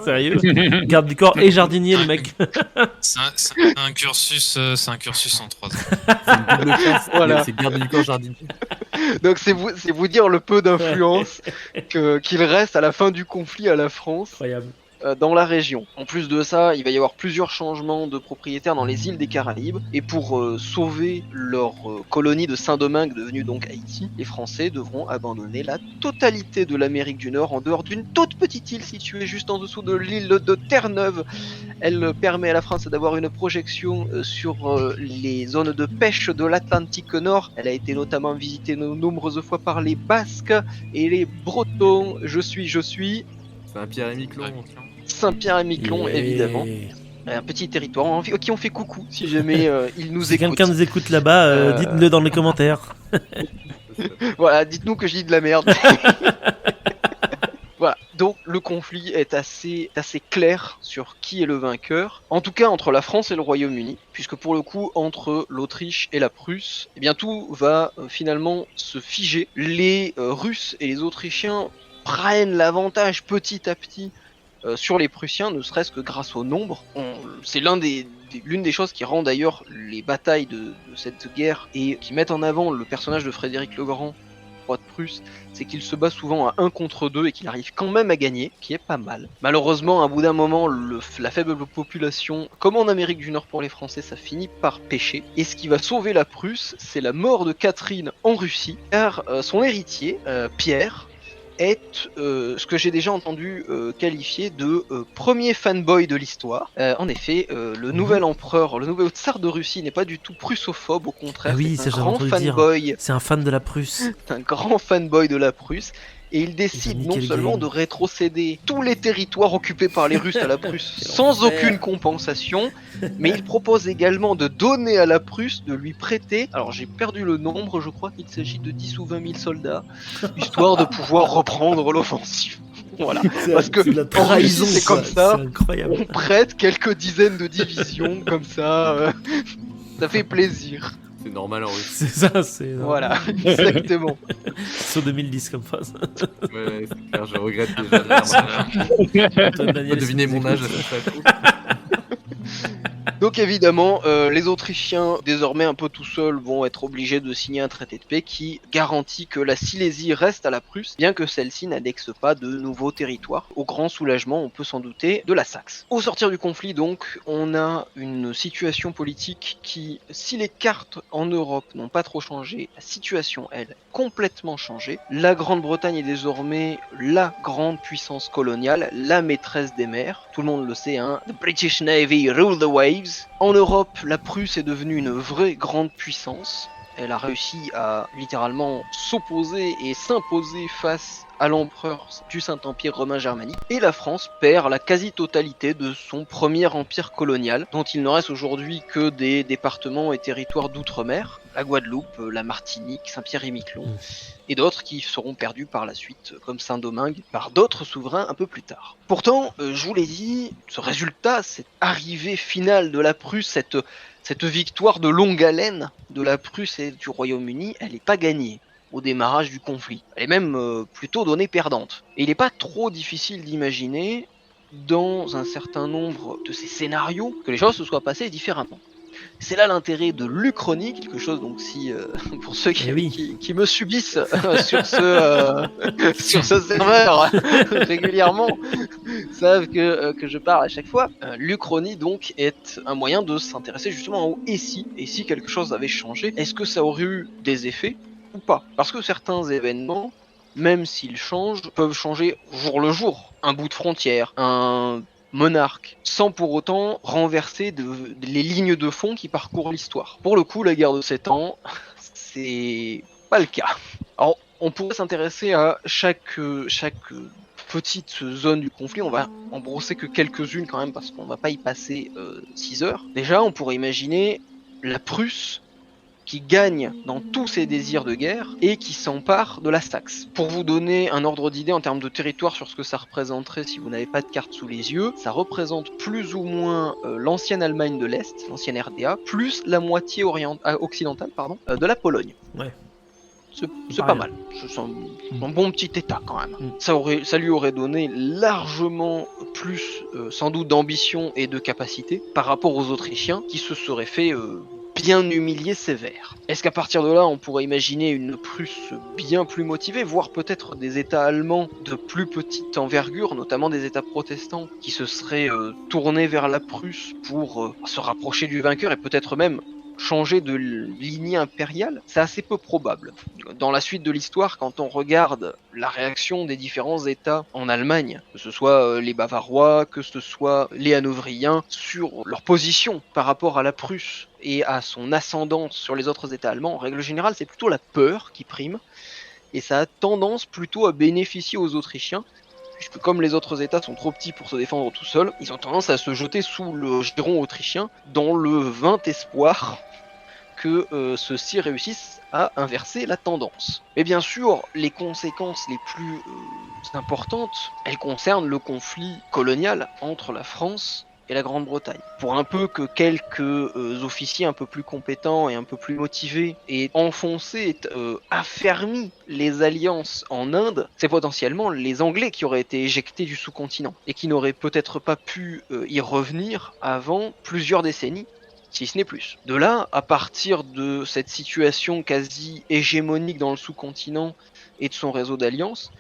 [SPEAKER 1] Sérieux? Garde du corps et jardinier, le mec.
[SPEAKER 4] C'est un cursus en 3 ans.
[SPEAKER 3] C'est une double classe,
[SPEAKER 2] Voilà.
[SPEAKER 3] c'est garde du corps jardinier.
[SPEAKER 2] Donc c'est vous dire le peu d'influence qu'il reste à la fin du conflit à la France.
[SPEAKER 1] Incroyable.
[SPEAKER 2] dans la région. En plus de ça, il va y avoir plusieurs changements de propriétaires dans les îles des Caraïbes, et pour sauver leur colonie de Saint-Domingue, devenue donc Haïti, les Français devront abandonner la totalité de l'Amérique du Nord en dehors d'une toute petite île située juste en dessous de l'île de Terre-Neuve. Elle permet à la France d'avoir une projection sur les zones de pêche de l'Atlantique Nord. Elle a été notamment visitée de nombreuses fois par les Basques et les Bretons. Je suis.
[SPEAKER 3] Saint-Pierre et Miquelon.
[SPEAKER 2] Saint-Pierre et Miquelon, évidemment. Un petit territoire qui ont fait coucou si jamais ils nous
[SPEAKER 1] Si
[SPEAKER 2] écoutent.
[SPEAKER 1] quelqu'un nous écoute là-bas, dites-le dans les commentaires.
[SPEAKER 2] Voilà, dites-nous que je dis de la merde. Voilà, donc le conflit est assez clair sur qui est le vainqueur. En tout cas entre la France et le Royaume-Uni, puisque pour le coup entre l'Autriche et la Prusse, eh bien tout va finalement se figer. Les Russes et les Autrichiens prennent l'avantage petit à petit sur les Prussiens, ne serait-ce que grâce au nombre. C'est l'une des choses qui rend d'ailleurs les batailles de cette guerre et qui mettent en avant le personnage de Frédéric le Grand, roi de Prusse, c'est qu'il se bat souvent à 1 contre 2 et qu'il arrive quand même à gagner, qui est pas mal. Malheureusement, à bout d'un moment, la faible population, comme en Amérique du Nord pour les Français, ça finit par pécher. Et ce qui va sauver la Prusse, c'est la mort de Catherine en Russie, car son héritier, Pierre, est ce que j'ai déjà entendu qualifier de premier fanboy de l'histoire. En effet, le nouvel empereur, le nouvel tsar de Russie n'est pas du tout prussophobe, au contraire,
[SPEAKER 1] Ah oui,
[SPEAKER 2] c'est
[SPEAKER 1] ça
[SPEAKER 2] un
[SPEAKER 1] j'avais
[SPEAKER 2] grand
[SPEAKER 1] entendu
[SPEAKER 2] fanboy.
[SPEAKER 1] dire. C'est un fan de la Prusse.
[SPEAKER 2] C'est un grand fanboy de la Prusse. Et il décide
[SPEAKER 1] Il va
[SPEAKER 2] non
[SPEAKER 1] niquer le
[SPEAKER 2] seulement
[SPEAKER 1] game.
[SPEAKER 2] de rétrocéder tous les territoires occupés par les Russes à la Prusse
[SPEAKER 1] Quel
[SPEAKER 2] sans
[SPEAKER 1] enfer.
[SPEAKER 2] aucune compensation, mais il propose également de donner à la Prusse, de lui prêter, alors j'ai perdu le nombre, je crois qu'il s'agit de 10 ou 20 000 soldats, histoire de pouvoir reprendre l'offensive. Voilà, parce que
[SPEAKER 1] C'est de la
[SPEAKER 2] en
[SPEAKER 1] trahison,
[SPEAKER 2] Russie, c'est
[SPEAKER 1] quoi.
[SPEAKER 2] comme ça,
[SPEAKER 1] C'est incroyable.
[SPEAKER 2] on prête quelques dizaines de divisions, comme ça, ça fait plaisir.
[SPEAKER 3] C'est normal en Russie.
[SPEAKER 1] C'est ça, c'est.
[SPEAKER 2] Voilà, exactement.
[SPEAKER 1] Sur 2010 comme phrase.
[SPEAKER 3] Ouais, c'est clair, je regrette déjà.
[SPEAKER 1] Antoine
[SPEAKER 3] On
[SPEAKER 1] Daniel,
[SPEAKER 3] va deviner
[SPEAKER 1] si tu
[SPEAKER 3] mon
[SPEAKER 1] nous
[SPEAKER 3] âge à
[SPEAKER 1] écoutes.
[SPEAKER 3] ce coup.
[SPEAKER 2] Donc évidemment, les Autrichiens, désormais un peu tout seuls, vont être obligés de signer un traité de paix qui garantit que la Silésie reste à la Prusse, bien que celle-ci n'annexe pas de nouveaux territoires, au grand soulagement, on peut s'en douter, de la Saxe. Au sortir du conflit donc, on a une situation politique qui, si les cartes en Europe n'ont pas trop changé, la situation, elle, a complètement changé. La Grande-Bretagne est désormais la grande puissance coloniale, la maîtresse des mers, tout le monde le sait, hein, The British Navy rule the waves. En Europe, la Prusse est devenue une vraie grande puissance. Elle a réussi à littéralement s'opposer et s'imposer face à l'empereur du Saint-Empire romain germanique. Et la France perd la quasi-totalité de son premier empire colonial, dont il ne reste aujourd'hui que des départements et territoires d'outre-mer, la Guadeloupe, la Martinique, Saint-Pierre et Miquelon, et d'autres qui seront perdus par la suite, comme Saint-Domingue, par d'autres souverains un peu plus tard. Pourtant, je vous l'ai dit, ce résultat, cette arrivée finale de la Prusse, cette victoire de longue haleine de la Prusse et du Royaume-Uni, elle n'est pas gagnée au démarrage du conflit. Elle est même plutôt donnée perdante. Et il n'est pas trop difficile d'imaginer, dans un certain nombre de ces scénarios, que les choses se soient passées différemment. C'est là l'intérêt de l'Uchronie, quelque chose donc si pour ceux qui me subissent sur ce serveur régulièrement savent que je parle à chaque fois. L'Uchronie donc est un moyen de s'intéresser justement au et si quelque chose avait changé, est-ce que ça aurait eu des effets ou pas? Parce que certains événements, même s'ils changent, peuvent changer jour le jour. Un bout de frontière, un monarque, sans pour autant renverser les lignes de fond qui parcourent l'histoire. Pour le coup, la guerre de 7 ans, c'est pas le cas. Alors, on pourrait s'intéresser à chaque petite zone du conflit, on va en brosser que quelques-unes quand même, parce qu'on va pas y passer 6 heures. Déjà, on pourrait imaginer la Prusse qui gagne dans tous ses désirs de guerre et qui s'empare de la Saxe. Pour vous donner un ordre d'idée en termes de territoire sur ce que ça représenterait si vous n'avez pas de carte sous les yeux, ça représente plus ou moins l'ancienne Allemagne de l'Est, l'ancienne RDA, plus la moitié occidentale de la Pologne.
[SPEAKER 1] Ouais.
[SPEAKER 2] C'est pas mal. C'est un bon petit état quand même. Ça lui aurait donné largement plus, sans doute, d'ambition et de capacité par rapport aux Autrichiens qui se seraient fait bien humilié sévère. Est-ce qu'à partir de là, on pourrait imaginer une Prusse bien plus motivée, voire peut-être des États allemands de plus petite envergure, notamment des États protestants, qui se seraient tournés vers la Prusse pour se rapprocher du vainqueur et peut-être même changer de lignée impériale? C'est assez peu probable. Dans la suite de l'histoire, quand on regarde la réaction des différents États en Allemagne, que ce soit les Bavarois, que ce soit les Hanovriens, sur leur position par rapport à la Prusse et à son ascendance sur les autres États allemands, en règle générale, c'est plutôt la peur qui prime, et ça a tendance plutôt à bénéficier aux Autrichiens, puisque comme les autres États sont trop petits pour se défendre tout seuls, ils ont tendance à se jeter sous le giron autrichien dans le vain espoir que ceux-ci réussissent à inverser la tendance. Mais bien sûr, les conséquences les plus importantes, elles concernent le conflit colonial entre la France et la Grande-Bretagne. Pour un peu que quelques officiers un peu plus compétents et un peu plus motivés aient enfoncé, affermi les alliances en Inde, c'est potentiellement les Anglais qui auraient été éjectés du sous-continent et qui n'auraient peut-être pas pu y revenir avant plusieurs décennies, si ce n'est plus. De là, à partir de cette situation quasi hégémonique dans le sous-continent et de son réseau d'alliances,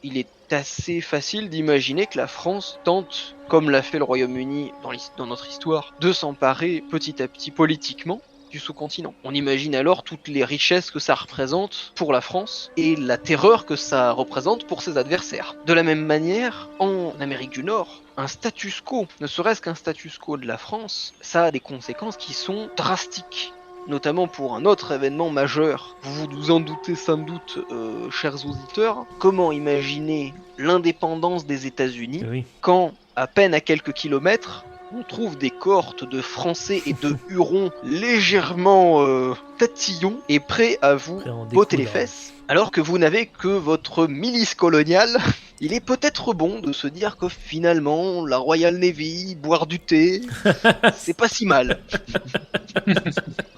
[SPEAKER 2] il est assez facile d'imaginer que la France tente, comme l'a fait le Royaume-Uni dans notre histoire, de s'emparer petit à petit politiquement du sous-continent. On imagine alors toutes les richesses que ça représente pour la France et la terreur que ça représente pour ses adversaires. De la même manière, en Amérique du Nord, un status quo, ne serait-ce qu'un status quo de la France, ça a des conséquences qui sont drastiques. Notamment pour un autre événement majeur. Vous vous en doutez sans doute, chers auditeurs, comment imaginer l'indépendance des États-Unis quand, à peine à quelques kilomètres, on trouve des cohortes de Français et de Hurons légèrement tatillons et prêts à vous botter les fesses, alors que vous n'avez que votre milice coloniale. Il est peut-être bon de se dire que finalement, la Royal Navy, boire du thé, c'est pas si mal.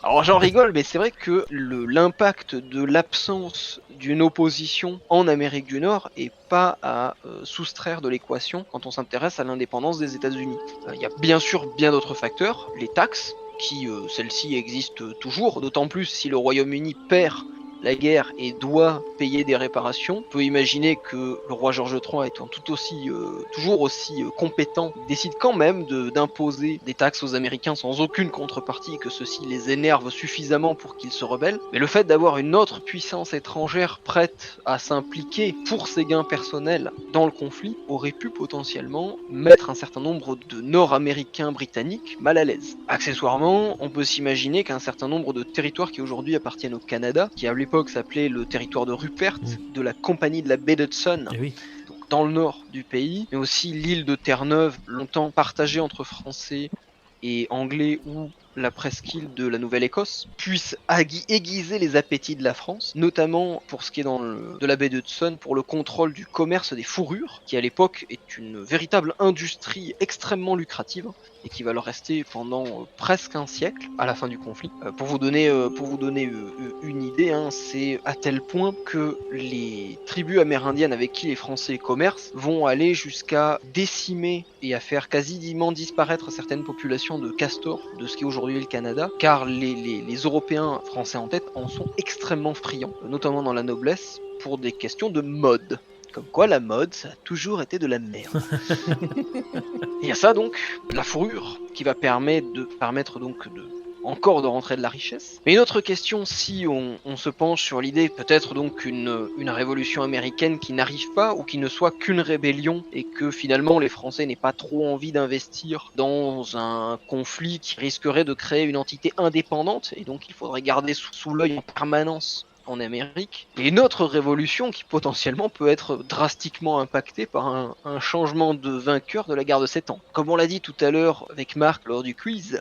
[SPEAKER 2] Alors j'en rigole, mais c'est vrai que l'impact de l'absence d'une opposition en Amérique du Nord est pas à soustraire de l'équation quand on s'intéresse à l'indépendance des États-Unis. Il y a bien sûr bien d'autres facteurs, les taxes, qui celles-ci existent toujours, d'autant plus si le Royaume-Uni perd la guerre et doit payer des réparations. On peut imaginer que le roi George III, étant toujours aussi compétent, décide quand même d'imposer des taxes aux Américains sans aucune contrepartie et que ceci les énerve suffisamment pour qu'ils se rebellent. Mais le fait d'avoir une autre puissance étrangère prête à s'impliquer pour ses gains personnels dans le conflit aurait pu potentiellement mettre un certain nombre de Nord-Américains britanniques mal à l'aise. Accessoirement, on peut s'imaginer qu'un certain nombre de territoires qui aujourd'hui appartiennent au Canada, qui à l'époque s'appelait le territoire de Rupert, de la compagnie de la baie d'Hudson, donc dans le nord du pays, mais aussi l'île de Terre-Neuve, longtemps partagée entre Français et Anglais, ou la presqu'île de la Nouvelle-Écosse, puisse aiguiser les appétits de la France, notamment pour ce qui est de la baie d'Hudson, pour le contrôle du commerce des fourrures, qui à l'époque est une véritable industrie extrêmement lucrative, et qui va leur rester pendant presque un siècle, à la fin du conflit. Pour vous donner une idée, c'est à tel point que les tribus amérindiennes avec qui les Français commercent vont aller jusqu'à décimer et à faire quasiment disparaître certaines populations de castors, de ce qui est aujourd'hui le Canada, car les Européens, Français en tête, en sont extrêmement friands, notamment dans la noblesse, pour des questions de mode. Comme quoi la mode, ça a toujours été de la merde. Il y a ça donc, la fourrure, qui va permettre donc encore de rentrer de la richesse. Mais une autre question, si on se penche sur l'idée peut-être donc une révolution américaine qui n'arrive pas, ou qui ne soit qu'une rébellion, et que finalement les Français n'aient pas trop envie d'investir dans un conflit qui risquerait de créer une entité indépendante, et donc il faudrait garder sous l'œil en permanence en Amérique, et une autre révolution qui potentiellement peut être drastiquement impactée par un changement de vainqueur de la guerre de 7 ans. Comme on l'a dit tout à l'heure avec Marc lors du quiz,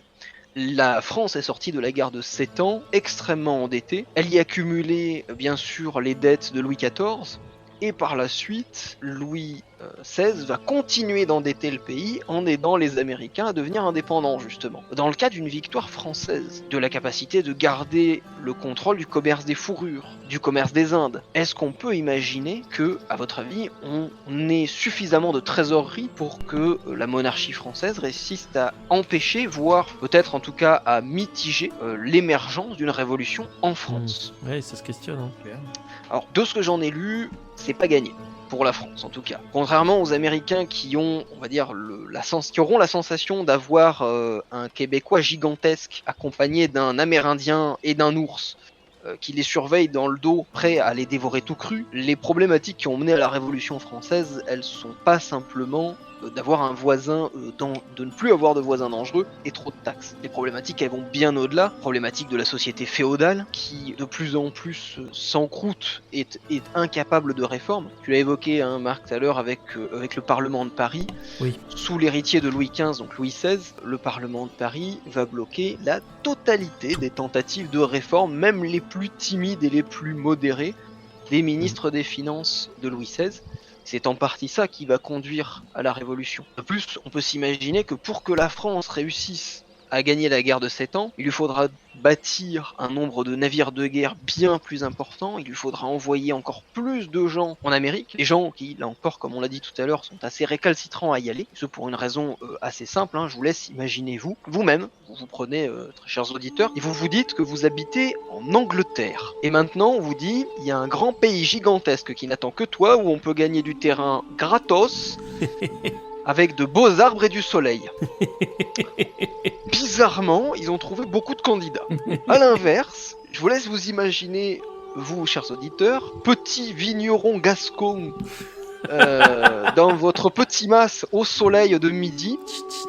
[SPEAKER 2] la France est sortie de la guerre de 7 ans extrêmement endettée. Elle y accumulait bien sûr les dettes de Louis XIV, et par la suite, Louis XVI va continuer d'endetter le pays en aidant les Américains à devenir indépendants, justement. Dans le cas d'une victoire française, de la capacité de garder le contrôle du commerce des fourrures, du commerce des Indes, est-ce qu'on peut imaginer que, à votre avis, on ait suffisamment de trésorerie pour que la monarchie française réussisse à empêcher, voire peut-être en tout cas à mitiger l'émergence d'une révolution en France?
[SPEAKER 1] Ouais, ça se questionne. Hein.
[SPEAKER 2] Alors, de ce que j'en ai lu, c'est pas gagné. Pour la France, en tout cas. Contrairement aux Américains qui ont, on va dire, qui auront la sensation d'avoir un Québécois gigantesque accompagné d'un Amérindien et d'un ours qui les surveille dans le dos, prêt à les dévorer tout cru, les problématiques qui ont mené à la Révolution française, elles sont pas simplement d'avoir un voisin, de ne plus avoir de voisins dangereux et trop de taxes. Les problématiques, elles vont bien au-delà. Problématique de la société féodale qui, de plus en plus, s'encroute et est incapable de réforme. Tu l'as évoqué, hein, Marc, tout à l'heure, avec le Parlement de Paris.
[SPEAKER 1] Oui.
[SPEAKER 2] Sous l'héritier de Louis XV, donc Louis XVI, le Parlement de Paris va bloquer la totalité des tentatives de réforme, même les plus timides et les plus modérées, des ministres des Finances de Louis XVI. C'est en partie ça qui va conduire à la Révolution. De plus, on peut s'imaginer que pour que la France réussisse à gagner la guerre de 7 ans, il lui faudra bâtir un nombre de navires de guerre bien plus important, il lui faudra envoyer encore plus de gens en Amérique, des gens qui, là encore, comme on l'a dit tout à l'heure, sont assez récalcitrants à y aller, ce pour une raison assez simple, hein. Je vous laisse imaginer vous-même, vous prenez, très chers auditeurs, et vous vous dites que vous habitez en Angleterre. Et maintenant, on vous dit, il y a un grand pays gigantesque qui n'attend que toi, où on peut gagner du terrain gratos, avec de beaux arbres et du soleil. Bizarrement, ils ont trouvé beaucoup de candidats. À l'inverse, je vous laisse vous imaginer, vous, chers auditeurs, petit vigneron gascon dans votre petit mas au soleil de midi,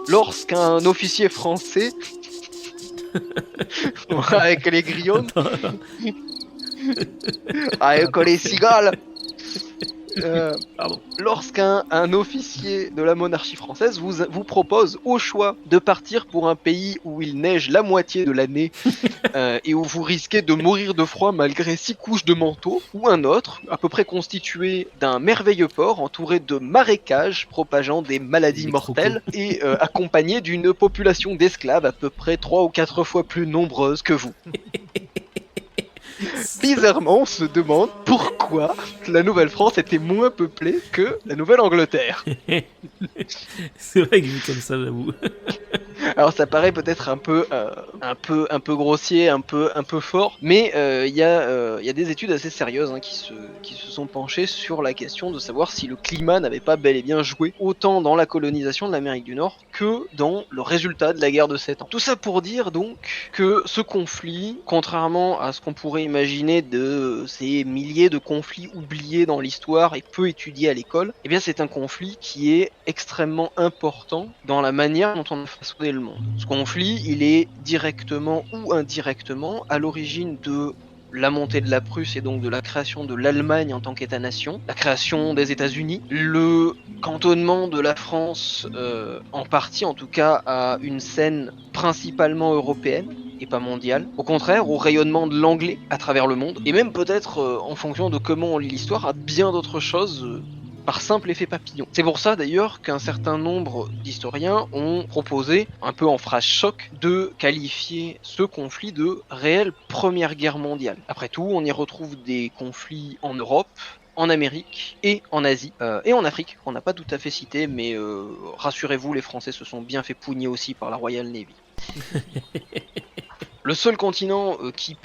[SPEAKER 2] lorsqu'un officier français, avec les grillons, avec les cigales, lorsqu'un officier de la monarchie française vous propose au choix de partir pour un pays où il neige la moitié de l'année et où vous risquez de mourir de froid malgré 6 couches de manteau, ou un autre, à peu près constitué d'un merveilleux port entouré de marécages propageant des maladies mortelles et accompagné d'une population d'esclaves à peu près 3 ou 4 fois plus nombreuse que vous. Bizarrement, on se demande pourquoi la Nouvelle-France était moins peuplée que la Nouvelle-Angleterre.
[SPEAKER 1] C'est vrai que vu comme ça, j'avoue.
[SPEAKER 2] Alors ça paraît peut-être un peu grossier, un peu fort, mais il y a des études assez sérieuses, hein, qui se sont penchées sur la question de savoir si le climat n'avait pas bel et bien joué autant dans la colonisation de l'Amérique du Nord que dans le résultat de la guerre de 7 ans. Tout ça pour dire donc que ce conflit, contrairement à ce qu'on pourrait imaginer de ces milliers de conflits oubliés dans l'histoire et peu étudiés à l'école, eh bien c'est un conflit qui est extrêmement important dans la manière dont on a façonné le monde. Ce conflit, il est directement ou indirectement à l'origine de la montée de la Prusse et donc de la création de l'Allemagne en tant qu'État-nation, la création des États-Unis, le cantonnement de la France, en partie en tout cas, à une scène principalement européenne et pas mondiale, au contraire au rayonnement de l'anglais à travers le monde, et même peut-être en fonction de comment on lit l'histoire, à bien d'autres choses par simple effet papillon. C'est pour ça d'ailleurs qu'un certain nombre d'historiens ont proposé, un peu en phrase choc, de qualifier ce conflit de réelle Première Guerre mondiale. Après tout, on y retrouve des conflits en Europe, en Amérique et en Asie et en Afrique, qu'on n'a pas tout à fait cité, mais rassurez-vous, les Français se sont bien fait pougner aussi par la Royal Navy. Le seul continent qui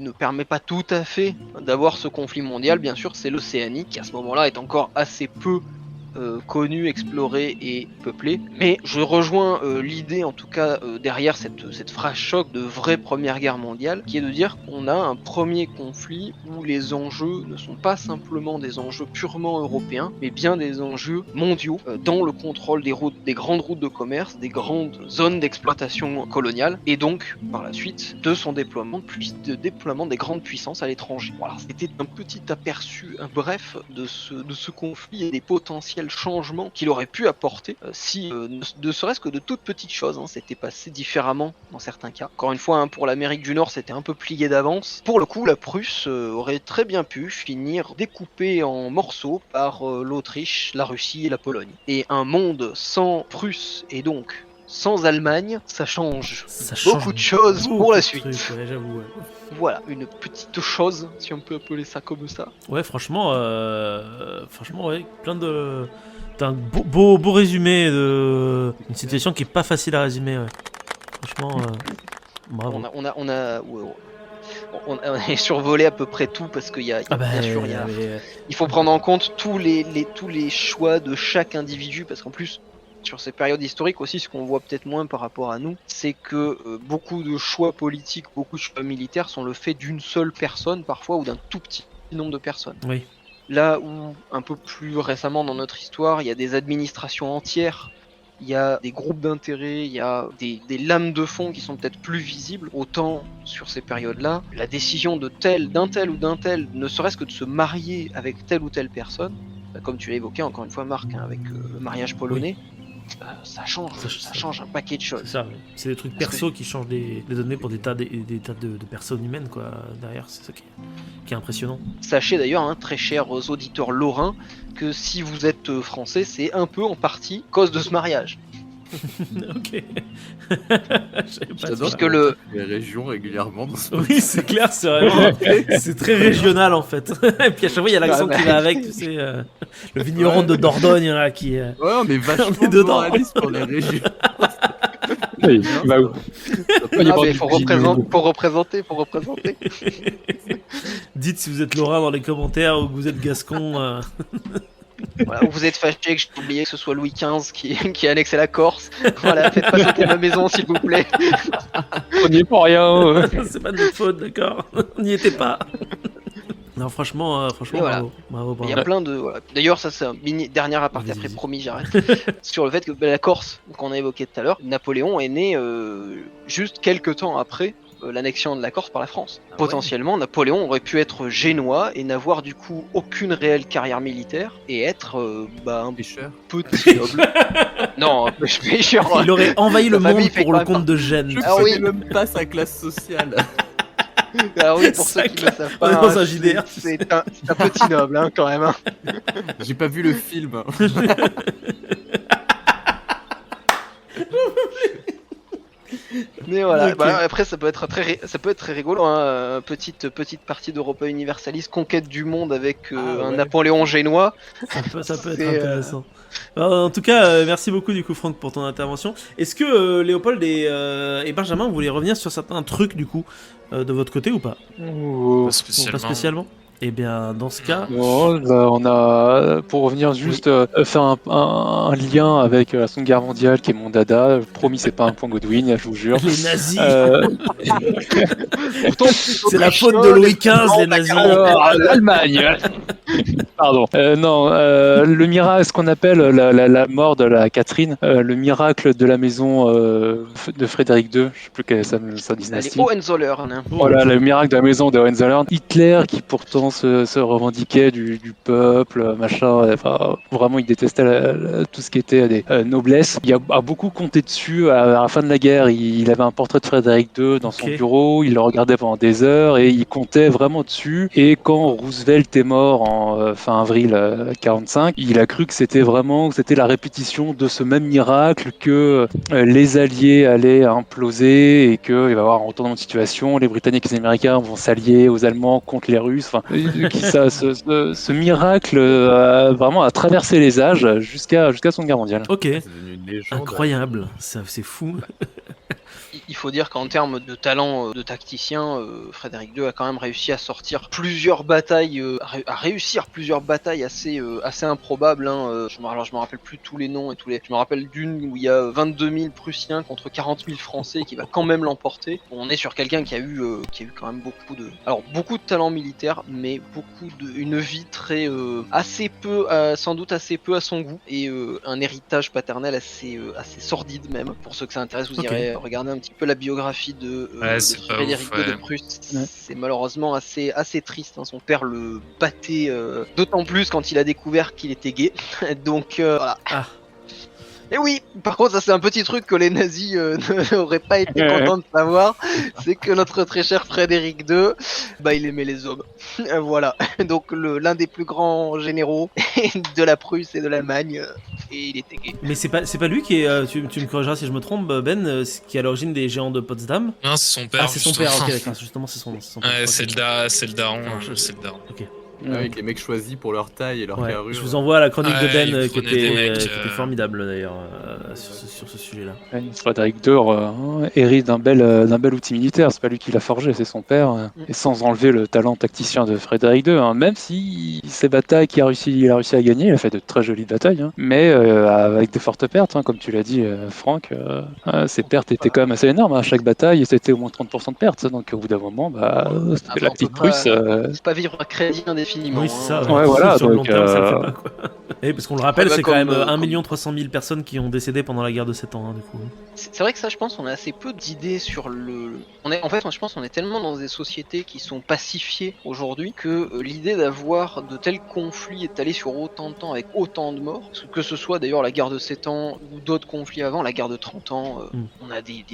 [SPEAKER 2] ne permet pas tout à fait d'avoir ce conflit mondial, bien sûr, c'est l'Océanie, qui à ce moment-là est encore assez peu connu, exploré et peuplé. Mais je rejoins l'idée, en tout cas, derrière cette phrase choc de vraie Première Guerre mondiale, qui est de dire qu'on a un premier conflit où les enjeux ne sont pas simplement des enjeux purement européens, mais bien des enjeux mondiaux dans le contrôle des grandes routes de commerce, des grandes zones d'exploitation coloniale, et donc, par la suite, de son déploiement des grandes puissances à l'étranger. Voilà, c'était un petit aperçu, un bref, de ce conflit et des potentiels d'éventuels changements qu'il aurait pu apporter si, ne serait-ce que de toutes petites choses, s'était passé différemment dans certains cas. Encore une fois, pour l'Amérique du Nord, c'était un peu plié d'avance. Pour le coup, la Prusse aurait très bien pu finir découpée en morceaux par l'Autriche, la Russie et la Pologne. Et un monde sans Prusse et donc sans Allemagne, ça change beaucoup de choses pour la suite.
[SPEAKER 1] Ouais, j'avoue. Ouais.
[SPEAKER 2] Voilà, une petite chose, si on peut appeler ça comme ça.
[SPEAKER 1] Ouais, franchement, ouais, plein de. T'as un beau résumé de une situation qui est pas facile à résumer. Ouais. Franchement, bravo.
[SPEAKER 2] On est survolé à peu près tout parce qu'il y a, bien sûr, il faut prendre en compte tous les choix de chaque individu parce qu'en plus. Sur ces périodes historiques aussi, ce qu'on voit peut-être moins par rapport à nous, c'est que beaucoup de choix politiques, beaucoup de choix militaires sont le fait d'une seule personne parfois ou d'un tout petit nombre de personnes.
[SPEAKER 1] Oui.
[SPEAKER 2] Là où, un peu plus récemment dans notre histoire, il y a des administrations entières, il y a des groupes d'intérêt, il y a des lames de fond qui sont peut-être plus visibles, autant sur ces périodes-là, la décision d'un tel ou d'un tel, ne serait-ce que de se marier avec telle ou telle personne, comme tu l'as évoqué encore une fois Marc, avec le mariage polonais, ça change un paquet de choses.
[SPEAKER 1] C'est ça, ouais. C'est des trucs perso qui changent des données pour des tas de personnes humaines, quoi, derrière, c'est ça qui est impressionnant.
[SPEAKER 2] Sachez d'ailleurs, très chers auditeurs lorrains, que si vous êtes français, c'est un peu en partie cause de ce mariage.
[SPEAKER 1] Ok.
[SPEAKER 3] J'adore les régions régulièrement dans ce
[SPEAKER 1] Oui, c'est clair, c'est vraiment. C'est très régional en fait. Et puis à chaque fois, il y a l'accent qui va avec, tu sais. Le vigneron de Dordogne là qui.
[SPEAKER 3] Ouais, on est vachement
[SPEAKER 1] dedans
[SPEAKER 3] pour les régions.
[SPEAKER 5] Oui, bah oui.
[SPEAKER 2] Mais faut représenter.
[SPEAKER 1] Dites si vous êtes lorrain dans les commentaires ou que vous êtes gascon.
[SPEAKER 2] Voilà, ou vous êtes fâché que j'ai oublié que ce soit Louis XV qui a annexé la Corse. Voilà, faites pas sauter ma maison s'il vous plaît.
[SPEAKER 5] On n'y est pour rien.
[SPEAKER 1] C'est pas de notre faute, d'accord. On n'y était pas. Non, franchement,
[SPEAKER 2] voilà.
[SPEAKER 1] bravo.
[SPEAKER 2] Il y a plein de. Voilà. D'ailleurs, ça c'est un dernière aparté, après promis, j'arrête. Sur le fait que la Corse, qu'on a évoqué tout à l'heure, Napoléon est né juste quelques temps après l'annexion de la Corse par la France. Potentiellement, Napoléon aurait pu être génois et n'avoir du coup aucune réelle carrière militaire et être un
[SPEAKER 3] pêcheur.
[SPEAKER 2] Petit noble. Non, pêcheur.
[SPEAKER 1] Il aurait envahi le monde pour le compte de Gênes.
[SPEAKER 3] Je connais même pas sa classe sociale.
[SPEAKER 2] Ah oui, pour ceux qui ne le savent pas,
[SPEAKER 1] dans un JDR.
[SPEAKER 2] C'est un petit noble quand même.
[SPEAKER 3] J'ai pas vu le film.
[SPEAKER 2] Mais voilà,
[SPEAKER 1] Okay.
[SPEAKER 2] Après ça peut être très rigolo, petite partie d'Europa Universalis, conquête du monde avec un Napoléon génois.
[SPEAKER 1] Ça peut être intéressant. Alors, en tout cas, merci beaucoup du coup Franck pour ton intervention. Est-ce que Léopold et Benjamin, vous voulez revenir sur certains trucs du coup de votre côté ou pas?
[SPEAKER 4] Pas spécialement.
[SPEAKER 1] Pas spécialement. Eh bien, dans ce cas...
[SPEAKER 5] Bon, là, on a, pour revenir juste, faire un lien avec la Seconde Guerre mondiale, qui est mon dada. Promis, c'est pas un point Godwin, je vous jure.
[SPEAKER 1] Les nazis
[SPEAKER 2] Pourtant,
[SPEAKER 1] c'est la faute de Louis XV, les nazis.
[SPEAKER 5] L'Allemagne. Pardon. Non, le miracle, ce qu'on appelle la mort de la Catherine, le miracle de la maison de Frédéric II, je sais plus quelle est sa dynastie.
[SPEAKER 2] Les Hohenzollern.
[SPEAKER 5] Voilà, le miracle de la maison de Hohenzollern. Hitler, qui pourtant se revendiquait du peuple, machin, enfin, vraiment il détestait tout ce qui était des noblesses. Il a beaucoup compté dessus. À la fin de la guerre, il avait un portrait de Frédéric II dans son bureau, il le regardait pendant des heures et il comptait vraiment dessus. Et quand Roosevelt est mort en fin avril 45, il a cru que c'était la répétition de ce même miracle, que les Alliés allaient imploser et qu'il va y avoir un retournement de situation, les Britanniques et les Américains vont s'allier aux Allemands contre les Russes. Enfin, ce miracle vraiment a traversé les âges jusqu'à la Seconde Guerre mondiale.
[SPEAKER 1] Ok,
[SPEAKER 3] C'est devenu une légende.
[SPEAKER 1] incroyable, c'est fou.
[SPEAKER 2] Il faut dire qu'en termes de talent de tacticien, Frédéric II a quand même réussi à sortir plusieurs batailles, à réussir plusieurs batailles assez improbables. Je me rappelle plus tous les noms Je me rappelle d'une où il y a 22 000 Prussiens contre 40 000 Français qui va quand même l'emporter. On est sur quelqu'un qui a eu quand même beaucoup de talent militaire, mais une vie très sans doute assez peu à son goût et un héritage paternel assez sordide même. Pour ceux que ça intéresse, vous irez regarder regardé un petit peu la biographie de
[SPEAKER 4] c'est pas
[SPEAKER 2] Frédéric
[SPEAKER 4] ouf,
[SPEAKER 2] II de
[SPEAKER 4] ouais.
[SPEAKER 2] Prusse.
[SPEAKER 5] Ouais.
[SPEAKER 2] C'est malheureusement assez triste, hein. Son père le battait d'autant plus quand il a découvert qu'il était gay. Donc voilà.
[SPEAKER 1] Ah,
[SPEAKER 2] Et oui, par contre, ça c'est un petit truc que les nazis n'auraient pas été contents de savoir, c'est que notre très cher Frédéric II, bah il aimait les hommes. Voilà. Donc l'un des plus grands généraux de la Prusse et de l'Allemagne, et il était gay.
[SPEAKER 1] mais c'est pas lui qui est. Tu me corrigeras si je me trompe, Ben, qui est à l'origine des géants de Potsdam.
[SPEAKER 4] Non, c'est son père.
[SPEAKER 1] Ah, c'est son père,
[SPEAKER 4] justement.
[SPEAKER 1] ok, d'accord. Justement, c'est son père.
[SPEAKER 4] Ouais,
[SPEAKER 1] Ok.
[SPEAKER 4] c'est le daron.
[SPEAKER 1] Ça marche.
[SPEAKER 4] C'est le daron.
[SPEAKER 1] Ok.
[SPEAKER 3] Avec les mecs choisis pour leur taille et leur
[SPEAKER 1] Ouais.
[SPEAKER 3] carrure.
[SPEAKER 1] Je vous envoie la chronique de
[SPEAKER 4] Ouais,
[SPEAKER 1] Ben
[SPEAKER 4] il
[SPEAKER 1] qui
[SPEAKER 4] prenait des mecs,
[SPEAKER 1] qui était formidable d'ailleurs sur ce sujet-là.
[SPEAKER 5] Frédéric II hérite d'un bel outil militaire. C'est pas lui qui l'a forgé, c'est son père. Et sans enlever le talent tacticien de Frédéric II, hein. Même si ces batailles il a réussi à gagner, il a fait de très jolies batailles, hein. Mais avec de fortes pertes, hein, comme tu l'as dit, Franck. Ces pertes étaient quand même assez énormes. À chaque bataille, c'était au moins 30% de pertes. Donc au bout d'un moment, c'était
[SPEAKER 2] Après,
[SPEAKER 5] la
[SPEAKER 2] on
[SPEAKER 5] petite
[SPEAKER 2] peut pas-
[SPEAKER 5] Prusse.
[SPEAKER 2] C'est pas vivre à crédit indéfiniment.
[SPEAKER 1] Oui, c'est ça.
[SPEAKER 5] Ouais, voilà,
[SPEAKER 1] Sur le long
[SPEAKER 5] donc,
[SPEAKER 1] terme, ça le fait pas quoi. Et parce qu'on le rappelle,
[SPEAKER 2] Ouais, bah,
[SPEAKER 1] c'est quand même
[SPEAKER 2] comme,
[SPEAKER 1] 1 300 000 personnes qui ont décédé pendant la guerre de 7 ans, hein, du coup.
[SPEAKER 2] C'est vrai que ça, je pense, on a assez peu d'idées sur le. En fait, je pense, on est tellement dans des sociétés qui sont pacifiées aujourd'hui que l'idée d'avoir de tels conflits étalés sur autant de temps avec autant de morts, que ce soit d'ailleurs la guerre de 7 ans ou d'autres conflits avant, la guerre de 30 ans, on a des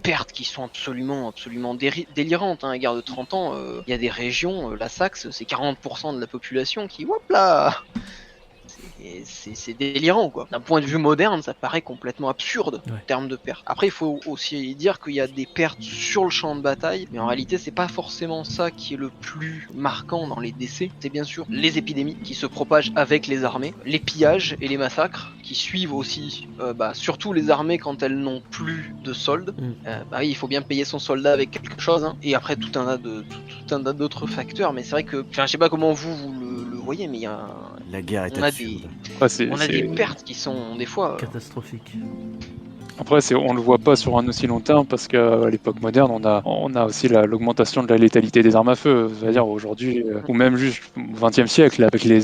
[SPEAKER 2] pertes qui sont absolument délirantes. Hein. La guerre de 30 ans, il y a des régions, la Saxe, c'est 40% de la population qui, hop là, c'est délirant quoi. D'un point de vue moderne, ça paraît complètement absurde en termes de pertes. Après, il faut aussi dire qu'il y a des pertes sur le champ de bataille, mais en réalité, c'est pas forcément ça qui est le plus marquant dans les décès. C'est bien sûr les épidémies qui se propagent avec les armées, les pillages et les massacres qui suivent aussi, surtout les armées quand elles n'ont plus de soldes. Oui, il faut bien payer son soldat avec quelque chose, hein. Et après tout un tas d'autres facteurs. Mais c'est vrai que, je sais pas comment vous le voyez, mais il y a
[SPEAKER 6] La guerre est
[SPEAKER 2] on a
[SPEAKER 6] absurde.
[SPEAKER 2] on a des pertes qui sont des fois.
[SPEAKER 1] Catastrophique.
[SPEAKER 5] Après, on le voit pas sur un aussi long terme parce qu'à l'époque moderne, on a aussi l'augmentation de la létalité des armes à feu. C'est-à-dire aujourd'hui, ou même juste au XXe siècle, avec les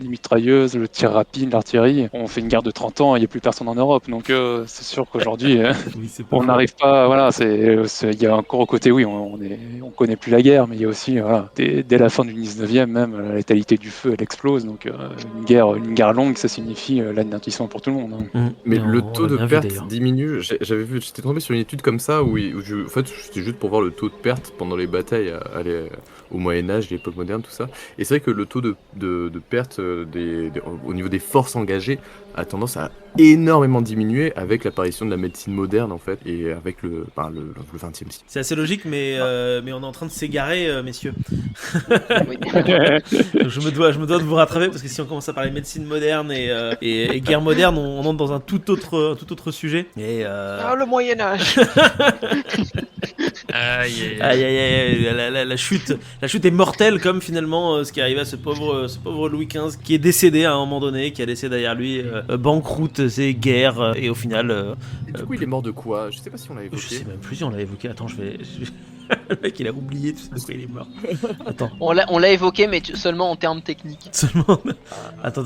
[SPEAKER 5] mitrailleuses, le tir rapide, l'artillerie, on fait une guerre de 30 ans, il n'y a plus personne en Europe. Donc c'est sûr qu'aujourd'hui,
[SPEAKER 1] Oui, c'est pas
[SPEAKER 5] on
[SPEAKER 1] faux.
[SPEAKER 5] n'arrive pas. Voilà, il y a encore au côté, oui, on connaît plus la guerre, mais il y a aussi, voilà, dès la fin du 19e, même la létalité du feu, elle explose. Donc une guerre longue, ça signifie l'anéantissement pour tout le monde, hein.
[SPEAKER 3] Mais
[SPEAKER 1] Et
[SPEAKER 3] le
[SPEAKER 1] on
[SPEAKER 3] taux
[SPEAKER 1] l'a
[SPEAKER 3] de
[SPEAKER 1] bien vu,
[SPEAKER 3] perte
[SPEAKER 1] d'ailleurs.
[SPEAKER 3] diminue. J'étais tombé sur une étude comme ça en fait, c'était juste pour voir le taux de perte pendant les batailles au Moyen-Âge, l'époque moderne, tout ça. Et c'est vrai que le taux de perte au niveau des forces engagées a tendance à énormément diminuer avec l'apparition de la médecine moderne, en fait, et avec le 20e siècle.
[SPEAKER 1] C'est assez logique, mais on est en train de s'égarer, messieurs.
[SPEAKER 2] Oui.
[SPEAKER 1] Donc je me dois de vous rattraper parce que si on commence à parler médecine moderne et guerre moderne, on entre dans un tout autre sujet. Et
[SPEAKER 2] Le Moyen Âge.
[SPEAKER 4] Aïe.
[SPEAKER 1] la chute est mortelle, comme finalement ce qui est arrivé à ce pauvre Louis XV qui est décédé à un moment donné, qui a laissé derrière lui banqueroute, ses guerres et au final.
[SPEAKER 3] Et du coup, il est mort de quoi? Je sais pas si on l'a
[SPEAKER 1] Je
[SPEAKER 3] évoqué.
[SPEAKER 1] sais même plus si on l'a évoqué. Attends, le mec il a oublié tout de quoi il est mort. Attends.
[SPEAKER 2] On l'a évoqué, mais seulement en termes techniques.
[SPEAKER 1] Seulement. Attends.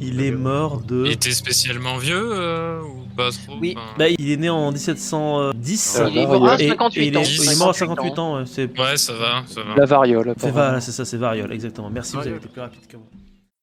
[SPEAKER 1] Il est mort de.
[SPEAKER 4] Il était spécialement vieux ou pas trop?
[SPEAKER 2] Oui.
[SPEAKER 4] Enfin,
[SPEAKER 1] Bah, il est né en 1710.
[SPEAKER 2] Il est mort à
[SPEAKER 1] Et
[SPEAKER 2] 58 ans.
[SPEAKER 1] il est mort à 58 ans. Ouais, c'est
[SPEAKER 4] Ouais, ça va.
[SPEAKER 5] La variole.
[SPEAKER 1] voilà, c'est ça, c'est variole, exactement. Merci, vous avez
[SPEAKER 3] Variole.
[SPEAKER 1] été plus rapide que moi.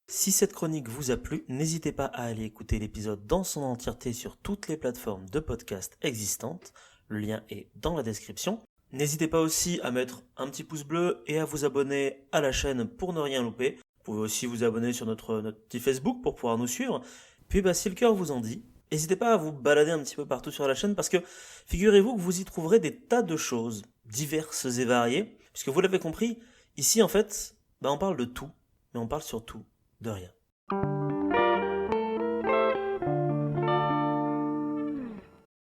[SPEAKER 1] Si cette chronique vous a plu, n'hésitez pas à aller écouter l'épisode dans son entièreté sur toutes les plateformes de podcast existantes. Le lien est dans la description. N'hésitez pas aussi à mettre un petit pouce bleu et à vous abonner à la chaîne pour ne rien louper. Vous pouvez aussi vous abonner sur notre petit Facebook pour pouvoir nous suivre. Puis si le cœur vous en dit, n'hésitez pas à vous balader un petit peu partout sur la chaîne parce que figurez-vous que vous y trouverez des tas de choses diverses et variées. Puisque vous l'avez compris, ici en fait, on parle de tout, mais on parle surtout de rien.